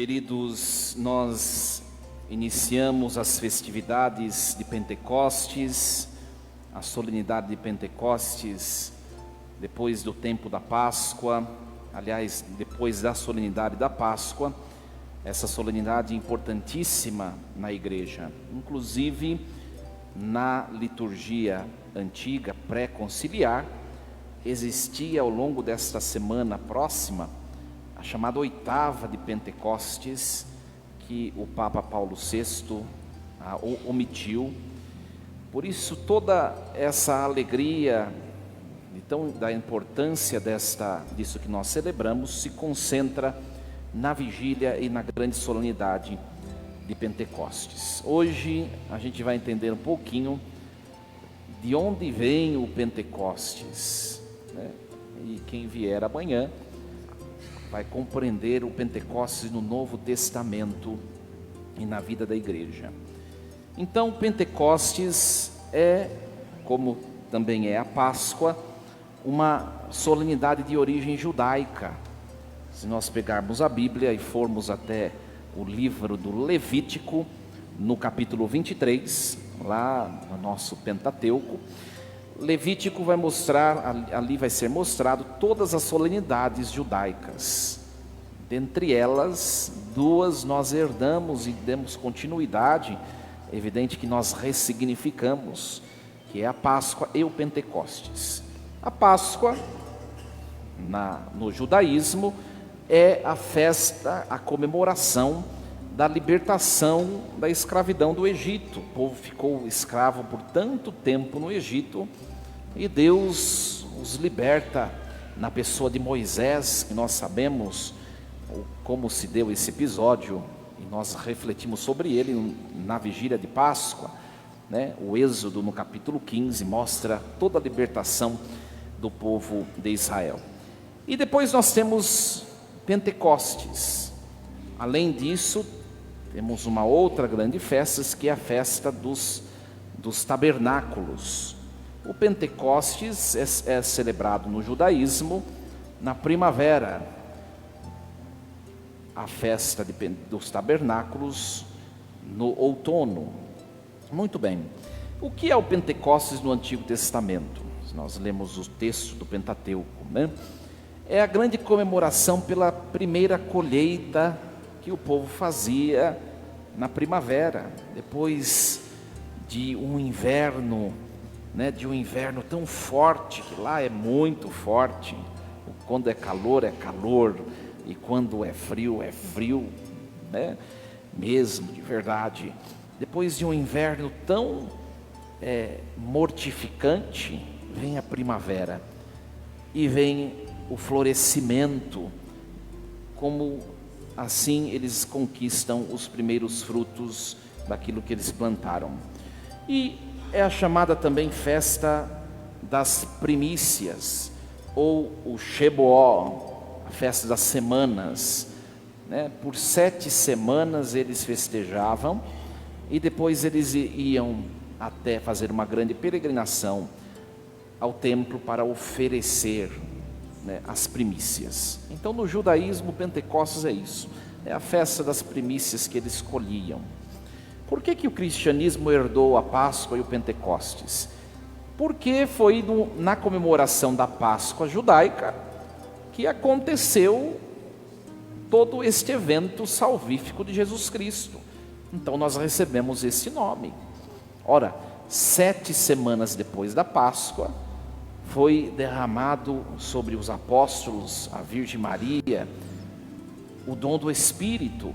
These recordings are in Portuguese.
Queridos, nós iniciamos as festividades de Pentecostes, a solenidade de Pentecostes, depois do tempo da Páscoa, aliás, depois da solenidade da Páscoa, essa solenidade importantíssima na igreja, inclusive na liturgia antiga, pré-conciliar, existia ao longo desta semana próxima a chamada oitava de Pentecostes, que o Papa Paulo VI omitiu. Por isso toda essa alegria, então, da importância disso que nós celebramos, se concentra na vigília e na grande solenidade de Pentecostes. Hoje a gente vai entender um pouquinho de onde vem o Pentecostes, né? E quem vier amanhã vai compreender o Pentecostes no Novo Testamento e na vida da igreja. Então, Pentecostes é, como também é a Páscoa, uma solenidade de origem judaica. Se nós pegarmos a Bíblia e formos até o livro do Levítico, no capítulo 23, lá no nosso Pentateuco, Levítico vai mostrar, ali vai ser mostrado todas as solenidades judaicas. Dentre elas, duas nós herdamos e demos continuidade, é evidente que nós ressignificamos, que é a Páscoa e o Pentecostes. A Páscoa, no judaísmo, é a festa, a comemoração da libertação da escravidão do Egito. O povo ficou escravo por tanto tempo no Egito e Deus os liberta na pessoa de Moisés, que nós sabemos como se deu esse episódio e nós refletimos sobre ele na vigília de Páscoa, né? O Êxodo no capítulo 15 mostra toda a libertação do povo de Israel. E depois nós temos Pentecostes. Além disso, temos uma outra grande festa, que é a festa dos tabernáculos. O Pentecostes é celebrado no judaísmo na primavera, a festa dos tabernáculos no outono. Muito bem, o que é o Pentecostes no Antigo Testamento? Se nós lemos o texto do Pentateuco, né? É a grande comemoração pela primeira colheita que o povo fazia na primavera, depois de um inverno, né, de um inverno tão forte, que lá é muito forte. Quando é calor, e quando é frio, né, mesmo, de verdade. Depois de um inverno tão mortificante, vem a primavera, e vem o florescimento, como assim eles conquistam os primeiros frutos daquilo que eles plantaram. E é a chamada também festa das primícias, ou o Shebuó, a festa das semanas, né? Por 7 semanas eles festejavam, e depois eles iam até fazer uma grande peregrinação ao templo para oferecer, né, as primícias. Então no judaísmo, Pentecostes é isso, é a festa das primícias que eles colhiam. Por que o cristianismo herdou a Páscoa e o Pentecostes? Porque foi na comemoração da Páscoa judaica que aconteceu todo este evento salvífico de Jesus Cristo. Então nós recebemos esse nome. Ora, 7 semanas depois da Páscoa, foi derramado sobre os apóstolos, a Virgem Maria, o dom do Espírito,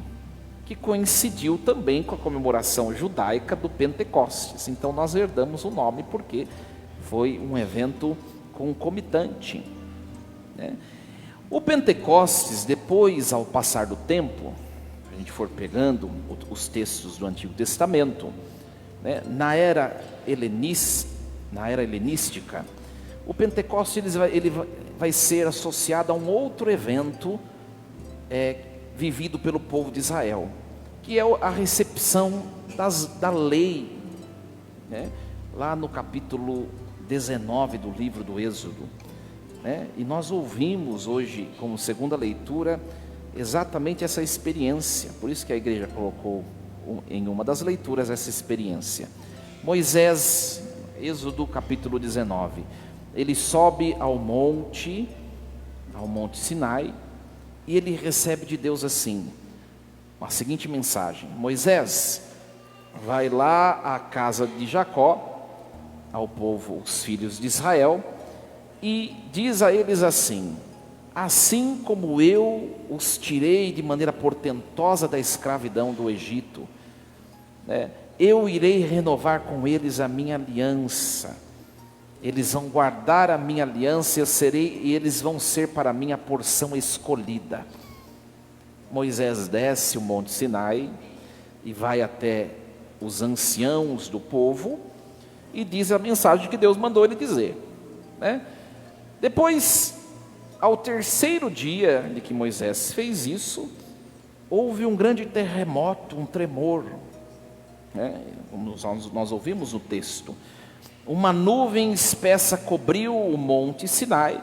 que coincidiu também com a comemoração judaica do Pentecostes. Então nós herdamos o nome porque foi um evento concomitante, né? O Pentecostes, depois, ao passar do tempo, a gente for pegando os textos do Antigo Testamento, né, na era helenística, o Pentecostes ele vai ser associado a um outro evento vivido pelo povo de Israel, que é a recepção da lei, né? Lá no capítulo 19 do livro do Êxodo, né? E nós ouvimos hoje, como segunda leitura, exatamente essa experiência. Por isso que a igreja colocou em uma das leituras essa experiência. Moisés, Êxodo capítulo 19, ele sobe ao monte Sinai, e ele recebe de Deus assim, a seguinte mensagem: Moisés, vai lá à casa de Jacó, ao povo, os filhos de Israel, e diz a eles assim: assim como eu os tirei de maneira portentosa da escravidão do Egito, eu irei renovar com eles a minha aliança. Eles vão guardar a minha aliança, e eles vão ser para mim a porção escolhida. Moisés desce o monte Sinai e vai até os anciãos do povo e diz a mensagem que Deus mandou ele dizer, Depois, ao terceiro dia de que Moisés fez isso, houve um grande terremoto, um tremor, como nós ouvimos no texto. Uma nuvem espessa cobriu o monte Sinai,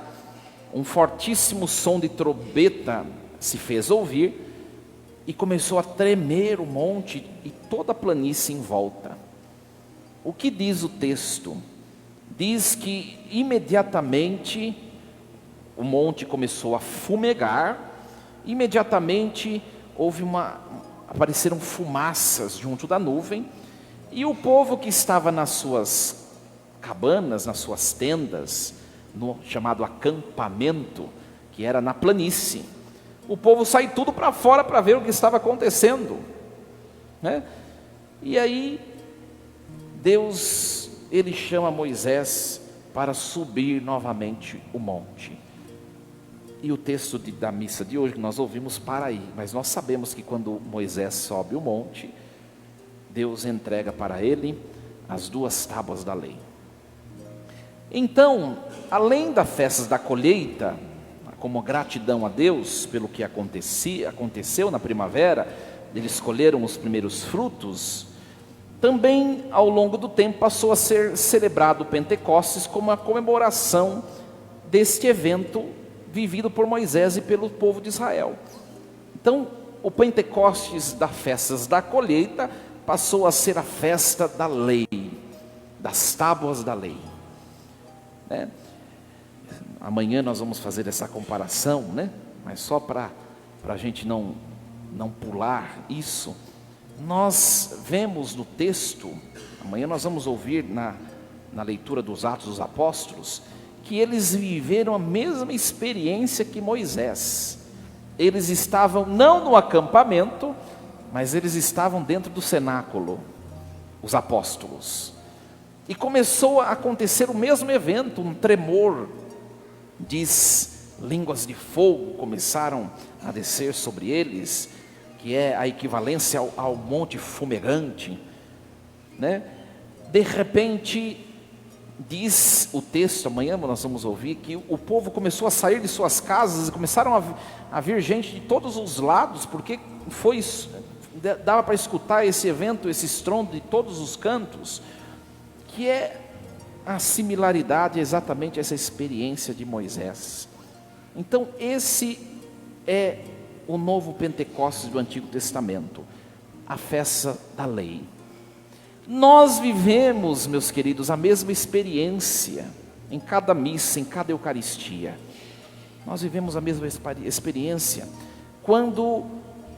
um fortíssimo som de trombeta se fez ouvir, e começou a tremer o monte e toda a planície em volta. O que diz o texto? Diz que imediatamente o monte começou a fumegar, imediatamente apareceram fumaças junto da nuvem, e o povo que estava nas suas cabanas, nas suas tendas, no chamado acampamento, que era na planície, o povo saiu tudo para fora para ver o que estava acontecendo, E aí Deus, ele chama Moisés para subir novamente o monte. E o texto da missa de hoje que nós ouvimos para aí, mas nós sabemos que quando Moisés sobe o monte, Deus entrega para ele as 2 tábuas da lei. Então, além das festas da colheita, como gratidão a Deus pelo que aconteceu na primavera, eles colheram os primeiros frutos, também ao longo do tempo passou a ser celebrado o Pentecostes como a comemoração deste evento vivido por Moisés e pelo povo de Israel. Então, o Pentecostes das festas da colheita passou a ser a festa da lei, das tábuas da lei. Amanhã nós vamos fazer essa comparação, mas só para a gente não pular isso. Nós vemos no texto, amanhã nós vamos ouvir na leitura dos Atos dos Apóstolos, que eles viveram a mesma experiência que Moisés. Eles estavam não no acampamento, mas eles estavam dentro do cenáculo, os apóstolos. E começou a acontecer o mesmo evento, um tremor, diz, línguas de fogo começaram a descer sobre eles, que é a equivalência ao monte fumegante, De repente, diz o texto, amanhã nós vamos ouvir, que o povo começou a sair de suas casas, e começaram a vir gente de todos os lados, porque dava para escutar esse evento, esse estrondo de todos os cantos, que é a similaridade exatamente a essa experiência de Moisés. Então esse é o novo Pentecostes do Antigo Testamento, a festa da lei. Nós vivemos, meus queridos, a mesma experiência em cada missa, em cada Eucaristia. Nós vivemos a mesma experiência quando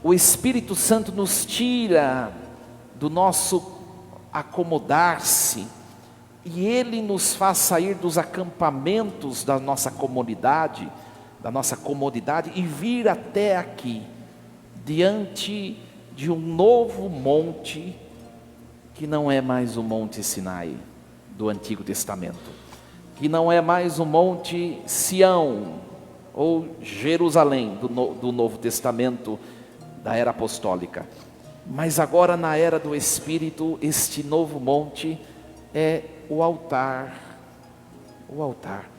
o Espírito Santo nos tira do nosso acomodar-se e Ele nos faz sair dos acampamentos da nossa comodidade e vir até aqui, diante de um novo monte, que não é mais o Monte Sinai do Antigo Testamento, que não é mais o Monte Sião ou Jerusalém do Novo Testamento, da era apostólica, mas agora na era do Espírito, este novo monte é o altar. O altar.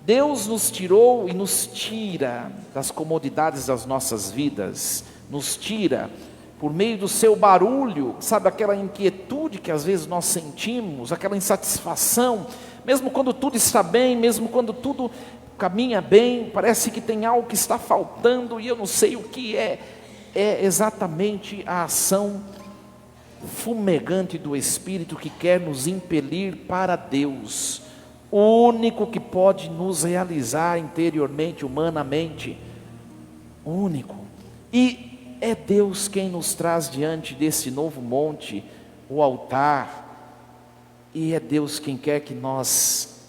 Deus nos tirou e nos tira das comodidades das nossas vidas, nos tira por meio do seu barulho, sabe, aquela inquietude que às vezes nós sentimos, aquela insatisfação, mesmo quando tudo está bem, mesmo quando tudo caminha bem, parece que tem algo que está faltando e eu não sei o que é. É exatamente a ação fumegante do Espírito que quer nos impelir para Deus, o único que pode nos realizar interiormente, humanamente, único. E é Deus quem nos traz diante desse novo monte, o altar, e é Deus quem quer que nós,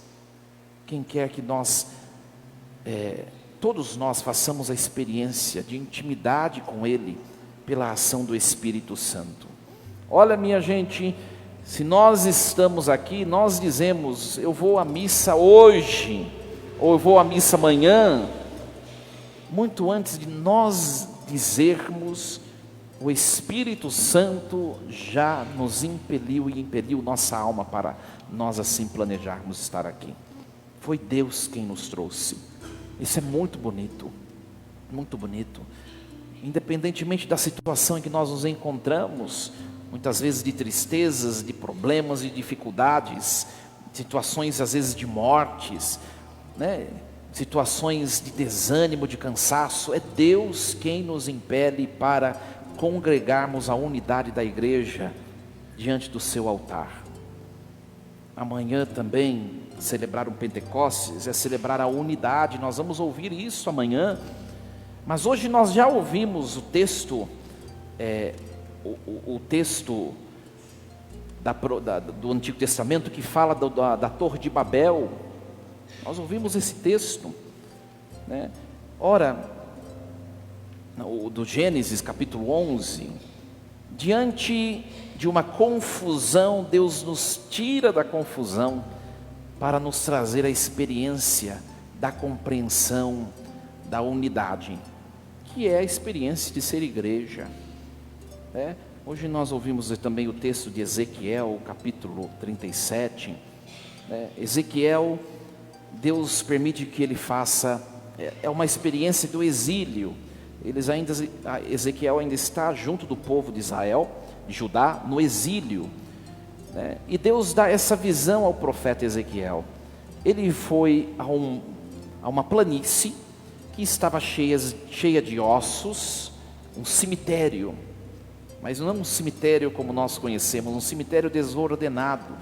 todos nós façamos a experiência de intimidade com Ele, pela ação do Espírito Santo. Olha, minha gente, se nós estamos aqui, nós dizemos, eu vou à missa hoje, ou eu vou à missa amanhã, muito antes de nós dizermos, o Espírito Santo já nos impeliu e impeliu nossa alma para nós assim planejarmos estar aqui. Foi Deus quem nos trouxe. Isso é muito bonito, muito bonito. Independentemente da situação em que nós nos encontramos, muitas vezes de tristezas, de problemas, de dificuldades, situações às vezes de mortes, né? Situações de desânimo, de cansaço, é Deus quem nos impele para congregarmos a unidade da igreja diante do seu altar. Amanhã também, celebrar um Pentecostes é celebrar a unidade, nós vamos ouvir isso amanhã, mas hoje nós já ouvimos o texto, o texto do Antigo Testamento que fala da Torre de Babel. Nós ouvimos esse texto, né? Ora, do Gênesis capítulo 11, diante de uma confusão, Deus nos tira da confusão para nos trazer a experiência da compreensão, da unidade, que é a experiência de ser igreja, né? Hoje nós ouvimos também o texto de Ezequiel, capítulo 37, né? Ezequiel, Deus permite que ele faça, é uma experiência do exílio. Ezequiel ainda está junto do povo de Israel, de Judá, no exílio, né? E Deus dá essa visão ao profeta Ezequiel. Ele foi a uma planície que estava cheia de ossos, um cemitério, mas não um cemitério como nós conhecemos, um cemitério desordenado,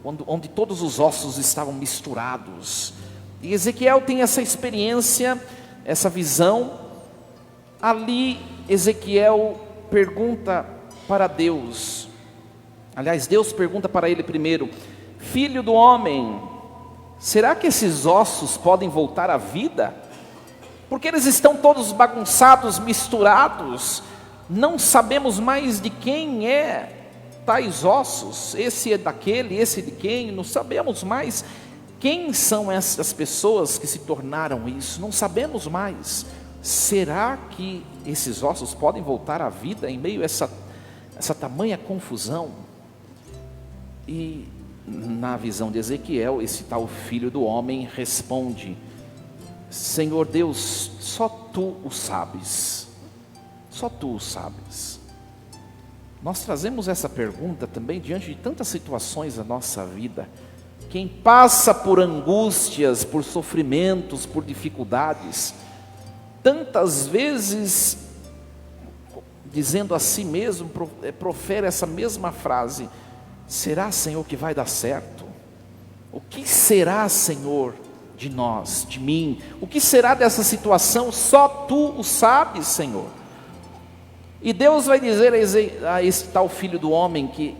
onde todos os ossos estavam misturados. E Ezequiel tem essa experiência, essa visão. Ali Ezequiel pergunta para Deus, aliás, Deus pergunta para ele primeiro: filho do homem, será que esses ossos podem voltar à vida? Porque eles estão todos bagunçados, misturados, não sabemos mais de quem é tais ossos, esse é daquele, esse é de quem, não sabemos mais quem são essas pessoas que se tornaram isso, não sabemos mais. Será que esses ossos podem voltar à vida em meio a essa tamanha confusão? E na visão de Ezequiel, esse tal filho do homem responde: Senhor Deus, só Tu o sabes, só Tu o sabes. Nós trazemos essa pergunta também diante de tantas situações da nossa vida. Quem passa por angústias, por sofrimentos, por dificuldades, tantas vezes, dizendo a si mesmo, profere essa mesma frase: será, Senhor, que vai dar certo? O que será, Senhor, de nós, de mim? O que será dessa situação? Só Tu o sabes, Senhor. E Deus vai dizer a esse tal filho do homem, que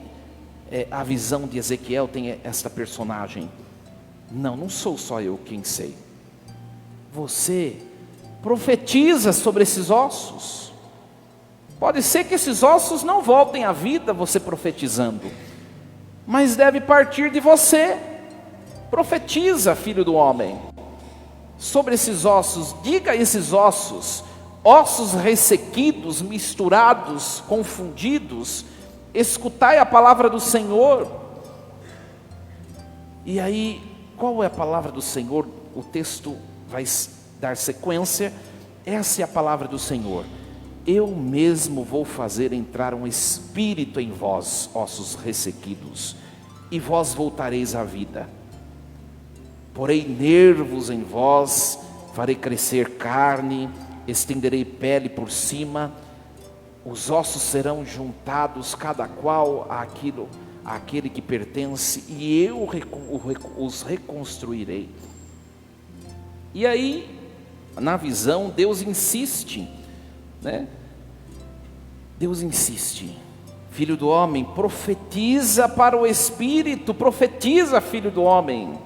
a visão de Ezequiel tem esta personagem: não sou só eu quem sei. Você profetiza sobre esses ossos. Pode ser que esses ossos não voltem à vida, você profetizando, mas deve partir de você. Profetiza, filho do homem, sobre esses ossos. Diga a esses ossos, ossos ressequidos, misturados, confundidos, escutai a palavra do Senhor. E aí, qual é a palavra do Senhor? O texto vai dar sequência. Essa é a palavra do Senhor: eu mesmo vou fazer entrar um espírito em vós, ossos ressequidos, e vós voltareis à vida. porei nervos em vós, farei crescer carne, estenderei pele por cima, os ossos serão juntados, cada qual àquele que pertence, e eu os reconstruirei. E aí, na visão, Deus insiste, né? Deus insiste: filho do homem, profetiza para o Espírito, profetiza, filho do homem,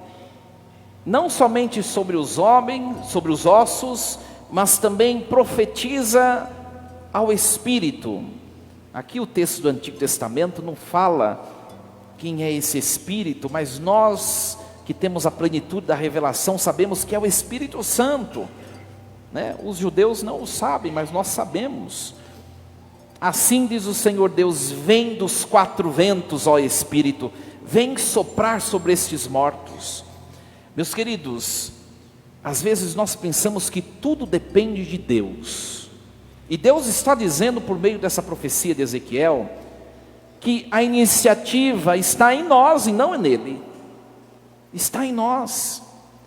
não somente sobre os homens, sobre os ossos, mas também profetiza ao Espírito. Aqui o texto do Antigo Testamento não fala quem é esse Espírito, mas nós que temos a plenitude da revelação sabemos que é o Espírito Santo, né? Os judeus não o sabem, mas nós sabemos. Assim diz o Senhor Deus: vem dos quatro ventos, ó Espírito, vem soprar sobre estes mortos. Meus queridos, às vezes nós pensamos que tudo depende de Deus, e Deus está dizendo por meio dessa profecia de Ezequiel, que a iniciativa está em nós e não é nele, está em nós.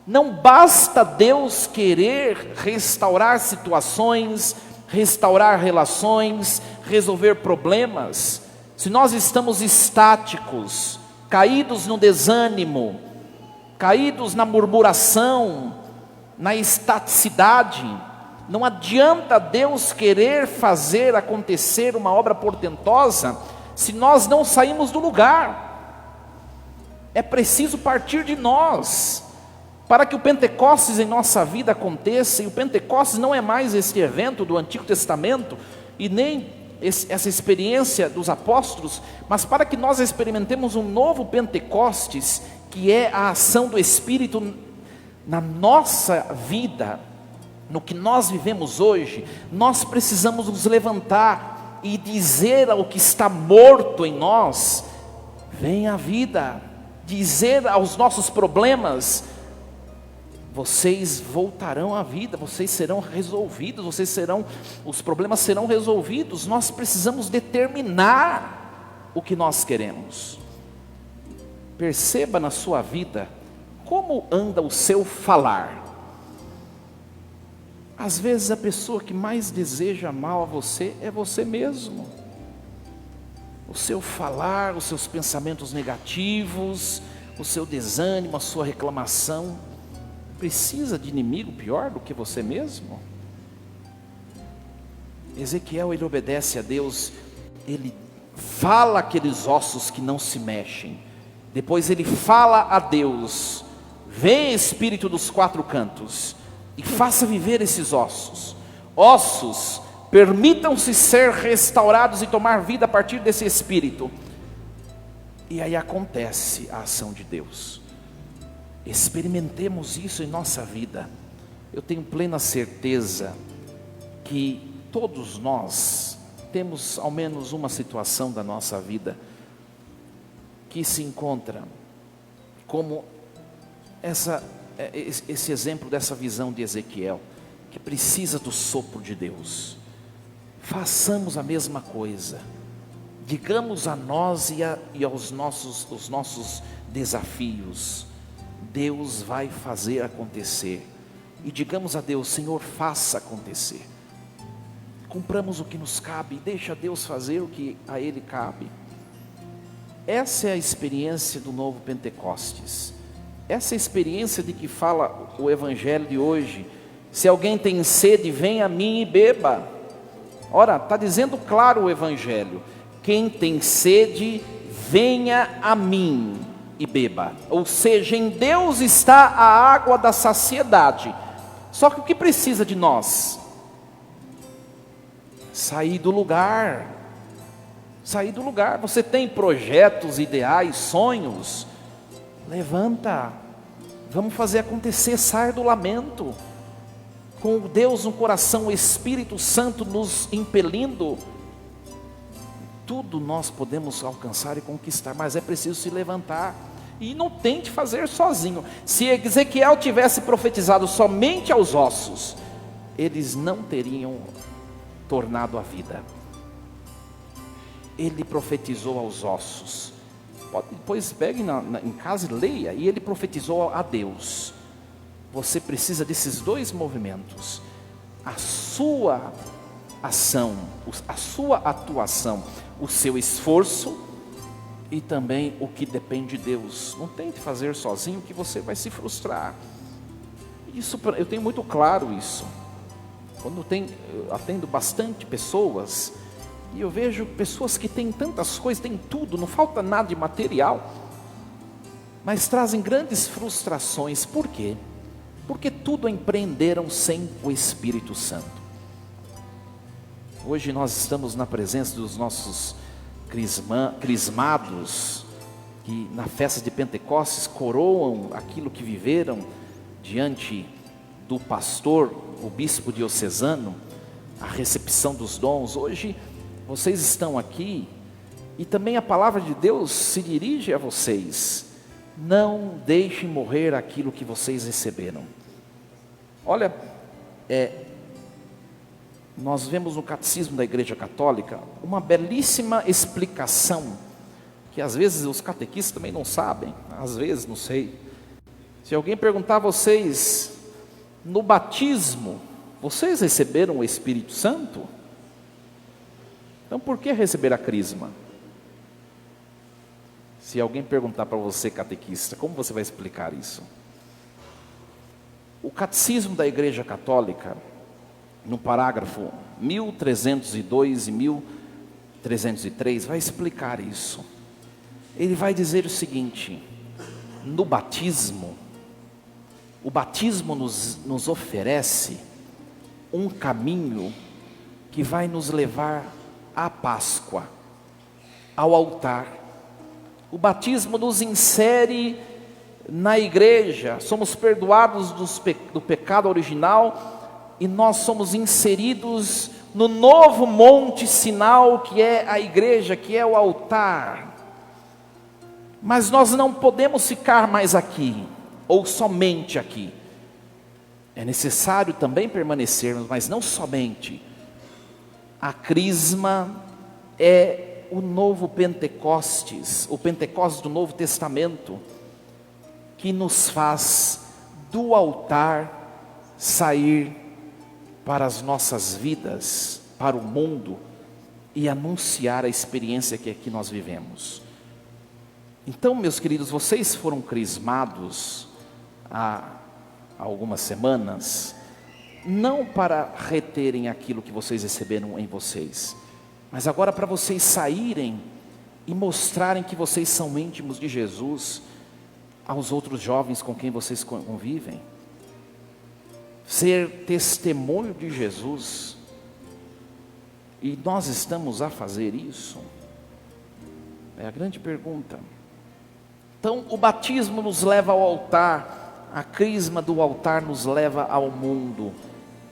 Não basta Deus querer restaurar situações, restaurar relações, resolver problemas, se nós estamos estáticos, caídos no desânimo, caídos na murmuração, na estaticidade. Não adianta Deus querer fazer acontecer uma obra portentosa se nós não saímos do lugar. É preciso partir de nós para que o Pentecostes em nossa vida aconteça. E o Pentecostes não é mais este evento do Antigo Testamento e nem essa experiência dos apóstolos, mas para que nós experimentemos um novo Pentecostes, que é a ação do Espírito na nossa vida, no que nós vivemos hoje. Nós precisamos nos levantar e dizer ao que está morto em nós: venha à vida. Dizer aos nossos problemas: vocês voltarão à vida, vocês serão resolvidos, os problemas serão resolvidos. Nós precisamos determinar o que nós queremos. Perceba na sua vida como anda o seu falar. Às vezes a pessoa que mais deseja mal a você é você mesmo. O seu falar, os seus pensamentos negativos, o seu desânimo, a sua reclamação, precisa de inimigo pior do que você mesmo? Ezequiel, ele obedece a Deus, ele fala aqueles ossos que não se mexem, depois ele fala a Deus: vem Espírito dos quatro cantos e faça viver esses ossos. Ossos, permitam-se ser restaurados e tomar vida a partir desse Espírito. E aí acontece a ação de Deus. Experimentemos isso em nossa vida. Eu tenho plena certeza que todos nós temos ao menos uma situação da nossa vida que se encontra como esse exemplo dessa visão de Ezequiel, que precisa do sopro de Deus. Façamos a mesma coisa. Digamos a nós e aos os nossos desafios: Deus vai fazer acontecer. E digamos a Deus: Senhor, faça acontecer. Cumpramos o que nos cabe e deixa Deus fazer o que a Ele cabe. Essa é a experiência do novo Pentecostes. Essa é a experiência de que fala o Evangelho de hoje. Se alguém tem sede, venha a mim e beba. Ora, está dizendo claro o Evangelho: quem tem sede, venha a mim e beba. Ou seja, em Deus está a água da saciedade. Só que o que precisa de nós? Sair do lugar. Sair do lugar. Você tem projetos, ideais, sonhos? Levanta, vamos fazer acontecer. Sair do lamento, com Deus no coração, o Espírito Santo nos impelindo. Tudo nós podemos alcançar e conquistar, mas é preciso se levantar. E não tente fazer sozinho. Se Ezequiel tivesse profetizado somente aos ossos, eles não teriam tornado a vida. Ele profetizou aos ossos, pode depois pegue em casa e leia. E ele profetizou a Deus: você precisa desses dois movimentos, a sua ação, a sua atuação, o seu esforço e também o que depende de Deus. Não tente fazer sozinho, que você vai se frustrar. Isso, eu tenho muito claro isso. Quando eu atendo bastante pessoas, e eu vejo pessoas que têm tantas coisas, têm tudo, não falta nada de material, mas trazem grandes frustrações. Por quê? Porque tudo empreenderam sem o Espírito Santo. Hoje nós estamos na presença dos nossos crismados, que na festa de Pentecostes coroam aquilo que viveram diante do pastor, o bispo diocesano, a recepção dos dons. Hoje vocês estão aqui e também a palavra de Deus se dirige a vocês: não deixem morrer aquilo que vocês receberam. Olha, nós vemos no Catecismo da Igreja Católica uma belíssima explicação, que às vezes os catequistas também não sabem, às vezes, não sei. Se alguém perguntar a vocês, no batismo, vocês receberam o Espírito Santo? Então por que receber a crisma? Se alguém perguntar para você, catequista, como você vai explicar isso? O Catecismo da Igreja Católica, no parágrafo 1302 e 1303, vai explicar isso. Ele vai dizer o seguinte: no batismo, o batismo nos oferece um caminho que vai nos levar à Páscoa, ao altar. O batismo nos insere na igreja, somos perdoados do pecado original, e nós somos inseridos no novo monte sinal, que é a igreja, que é o altar. Mas nós não podemos ficar mais aqui, ou somente aqui. É necessário também permanecermos, mas não somente. A crisma é o novo Pentecostes, o Pentecostes do Novo Testamento, que nos faz do altar sair para as nossas vidas, para o mundo, e anunciar a experiência que aqui nós vivemos. Então, meus queridos, vocês foram crismados há algumas semanas, não para reterem aquilo que vocês receberam em vocês, mas agora para vocês saírem e mostrarem que vocês são íntimos de Jesus aos outros jovens com quem vocês convivem. Ser testemunho de Jesus. E nós estamos a fazer isso? É a grande pergunta. Então, o batismo nos leva ao altar, a crisma do altar nos leva ao mundo,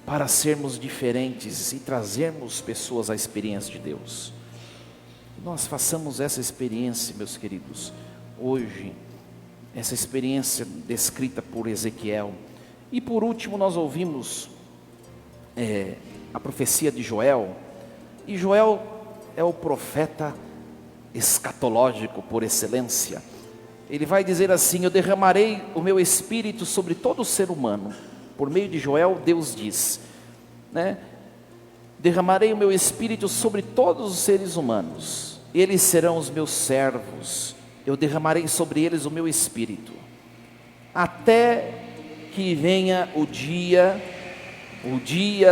para sermos diferentes e trazermos pessoas à experiência de Deus. Nós façamos essa experiência, meus queridos, hoje, essa experiência descrita por Ezequiel. E por último nós ouvimos a profecia de Joel, e Joel é o profeta escatológico por excelência. Ele vai dizer assim: eu derramarei o meu espírito sobre todo ser humano. Por meio de Joel, Deus diz, né? Derramarei o meu espírito sobre todos os seres humanos, eles serão os meus servos, eu derramarei sobre eles o meu espírito, até que venha o dia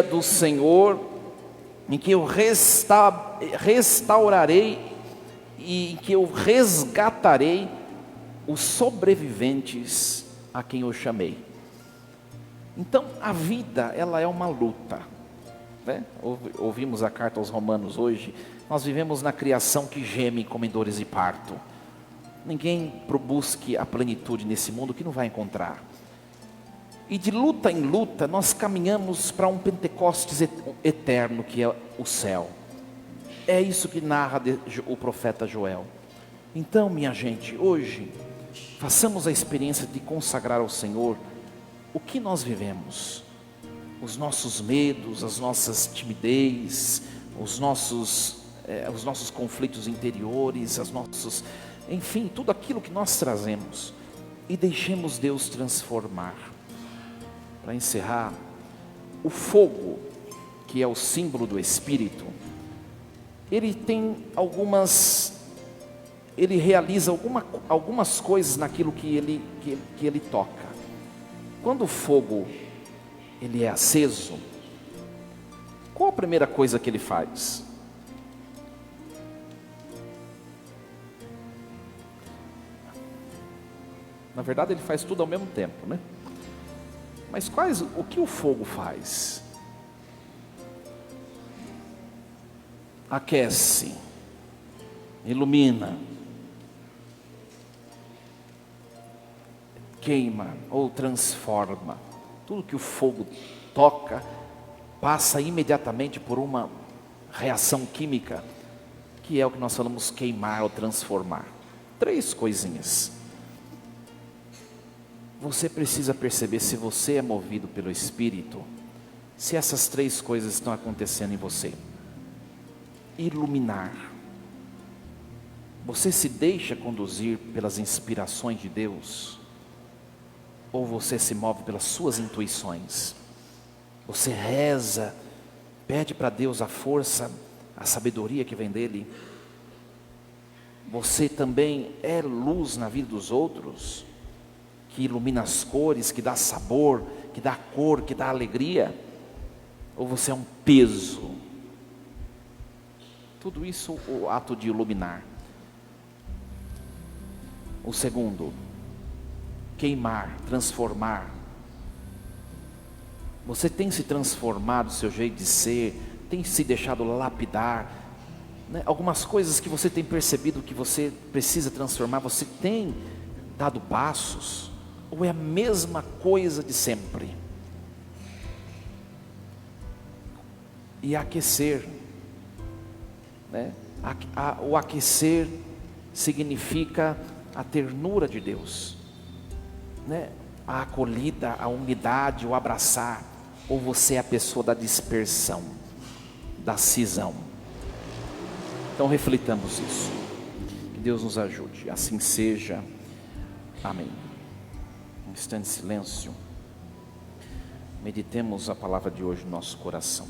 do Senhor, em que eu restaurarei e em que eu resgatarei os sobreviventes a quem eu chamei. Então a vida, ela é uma luta, né? Ouvimos a carta aos Romanos hoje. Nós vivemos na criação que geme como em dores de parto. Ninguém busque a plenitude nesse mundo que não vai encontrar. E de luta em luta nós caminhamos para um Pentecostes eterno, que é o céu. É isso que narra o profeta Joel. Então, minha gente, hoje façamos a experiência de consagrar ao Senhor o que nós vivemos, os nossos medos, as nossas timidez, os nossos conflitos interiores, as nossas enfim, tudo aquilo que nós trazemos, e deixemos Deus transformar. Para encerrar, o fogo, que é o símbolo do Espírito, ele realiza algumas coisas naquilo que ele toca. Quando o fogo ele é aceso, qual a primeira coisa que ele faz? Na verdade ele faz tudo ao mesmo tempo, né? Mas o que o fogo faz? Aquece, ilumina, queima ou transforma. Tudo que o fogo toca passa imediatamente por uma reação química, que é o que nós falamos queimar ou transformar. 3 coisinhas. Você precisa perceber se você é movido pelo Espírito, se essas 3 coisas estão acontecendo em você. Iluminar. Você se deixa conduzir pelas inspirações de Deus? Ou você se move pelas suas intuições? Você reza, pede para Deus a força, a sabedoria que vem dEle? Você também é luz na vida dos outros, que ilumina as cores, que dá sabor, que dá cor, que dá alegria? Ou você é um peso? Tudo isso o ato de iluminar. O segundo, queimar, transformar. Você tem se transformado o seu jeito de ser, tem se deixado lapidar, né? Algumas coisas que você tem percebido que você precisa transformar, você tem dado passos, ou é a mesma coisa de sempre? E aquecer, né? O aquecer significa a ternura de Deus, né? A acolhida, a umidade, o abraçar. Ou você é a pessoa da dispersão, da cisão? Então reflitamos isso. Que Deus nos ajude, assim seja. Amém. Um instante de silêncio. Meditemos a palavra de hoje no nosso coração.